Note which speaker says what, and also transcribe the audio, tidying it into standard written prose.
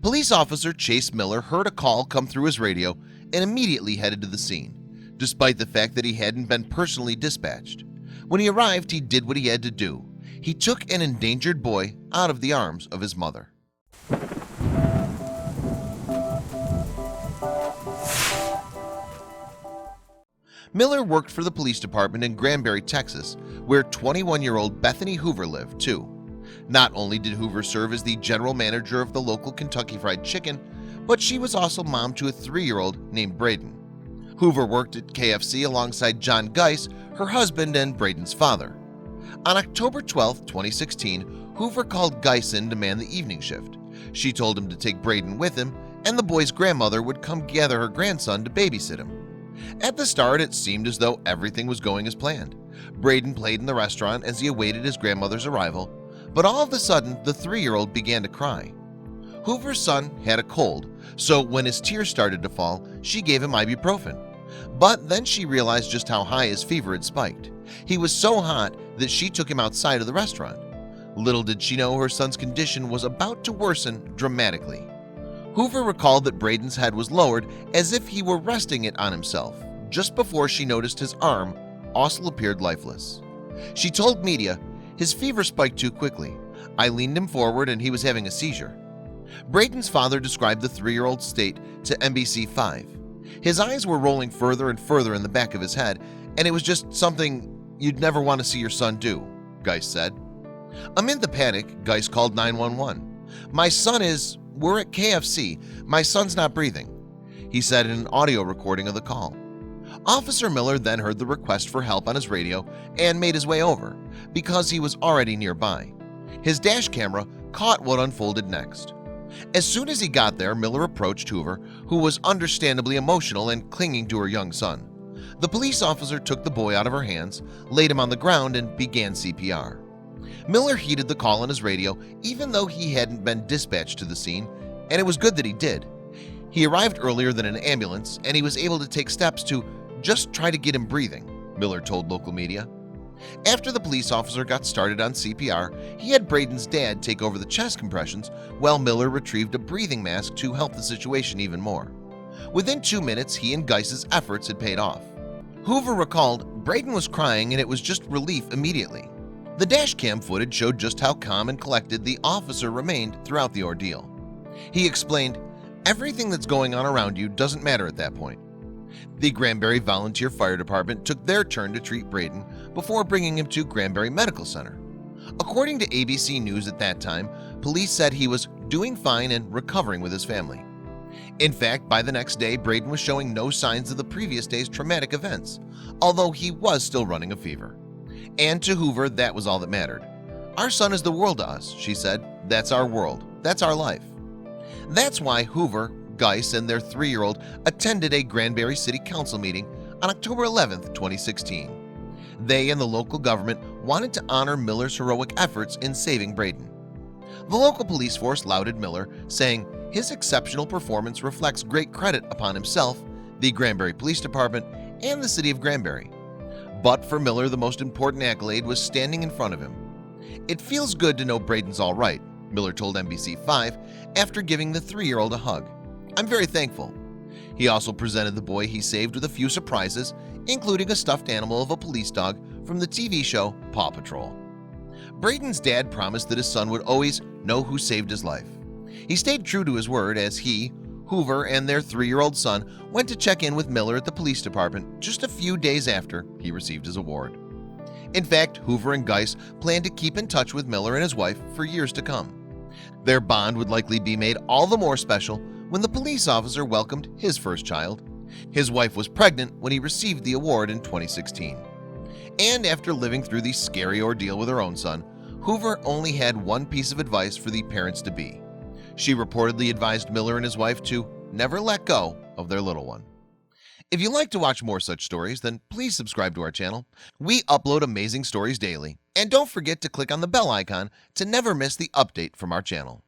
Speaker 1: Police officer Chase Miller heard a call come through his radio and immediately headed to the scene, despite the fact that he hadn't been personally dispatched. When he arrived, he did what he had to do. He took an endangered boy out of the arms of his mother. Miller worked for the police department in Granbury, Texas, where 21-year-old Bethany Hoover lived too. Not only did Hoover serve as the general manager of the local Kentucky Fried Chicken, but she was also mom to a 3-year-old named Brayden. Hoover worked at KFC alongside John Geiss, her husband and Brayden's father. On October 12, 2016, Hoover called Geiss in to man the evening shift. She told him to take Brayden with him, and the boy's grandmother would come gather her grandson to babysit him. At the start, it seemed as though everything was going as planned. Brayden played in the restaurant as he awaited his grandmother's arrival, but all of a sudden, the 3-year-old began to cry. Hoover's son had a cold, so when his tears started to fall, she gave him ibuprofen. But then she realized just how high his fever had spiked. He was so hot that she took him outside of the restaurant. Little did she know her son's condition was about to worsen dramatically. Hoover recalled that Brayden's head was lowered as if he were resting it on himself, just before she noticed his arm also appeared lifeless. She told media, "His fever spiked too quickly. I leaned him forward and he was having a seizure." Brayden's father described the 3-year-old's state to NBC5. His eyes were rolling further and further in the back of his head, and it was just something you'd never want to see your son do, Geiss said. Amid the panic, Geiss called 911. We're at KFC. My son's not breathing," he said in an audio recording of the call. Officer Miller then heard the request for help on his radio and made his way over because he was already nearby. His dash camera caught what unfolded next. As soon as he got there, Miller approached Hoover, who was understandably emotional and clinging to her young son. The police officer took the boy out of her hands, laid him on the ground, and began CPR. Miller heeded the call on his radio even though he hadn't been dispatched to the scene, and it was good that he did. He arrived earlier than an ambulance, and he was able to take steps to just try to get him breathing, Miller told local media. After the police officer got started on CPR, he had Brayden's dad take over the chest compressions while Miller retrieved a breathing mask to help the situation even more. Within 2 minutes, he and Geiss's efforts had paid off. Hoover recalled, "Brayden was crying and it was just relief immediately." The dash cam footage showed just how calm and collected the officer remained throughout the ordeal. He explained, "Everything that's going on around you doesn't matter at that point." The Granbury Volunteer Fire Department took their turn to treat Brayden before bringing him to Granbury Medical Center. According to ABC News at that time, police said he was doing fine and recovering with his family. In fact, by the next day, Brayden was showing no signs of the previous day's traumatic events, although he was still running a fever. And to Hoover, that was all that mattered. "Our son is the world to us," she said. "That's our world. That's our life." That's why Hoover, Geiss, and their 3-year-old attended a Granbury City Council meeting on October 11, 2016. They and the local government wanted to honor Miller's heroic efforts in saving Brayden. The local police force lauded Miller, saying, "His exceptional performance reflects great credit upon himself, the Granbury Police Department, and the city of Granbury." But for Miller, the most important accolade was standing in front of him. "It feels good to know Brayden's all right," Miller told NBC5 after giving the 3-year-old a hug. "I'm very thankful." He also presented the boy he saved with a few surprises, including a stuffed animal of a police dog from the TV show Paw Patrol. Brayden's dad promised that his son would always know who saved his life. He stayed true to his word as he, Hoover, and their 3-year-old son went to check in with Miller at the police department just a few days after he received his award. In fact, Hoover and Geiss planned to keep in touch with Miller and his wife for years to come. Their bond would likely be made all the more special when the police officer welcomed his first child. His wife was pregnant when he received the award in 2016. And after living through the scary ordeal with her own son, Hoover only had one piece of advice for the parents-to-be. She reportedly advised Miller and his wife to never let go of their little one. If you like to watch more such stories, then please subscribe to our channel. We upload amazing stories daily. And don't forget to click on the bell icon to never miss the update from our channel.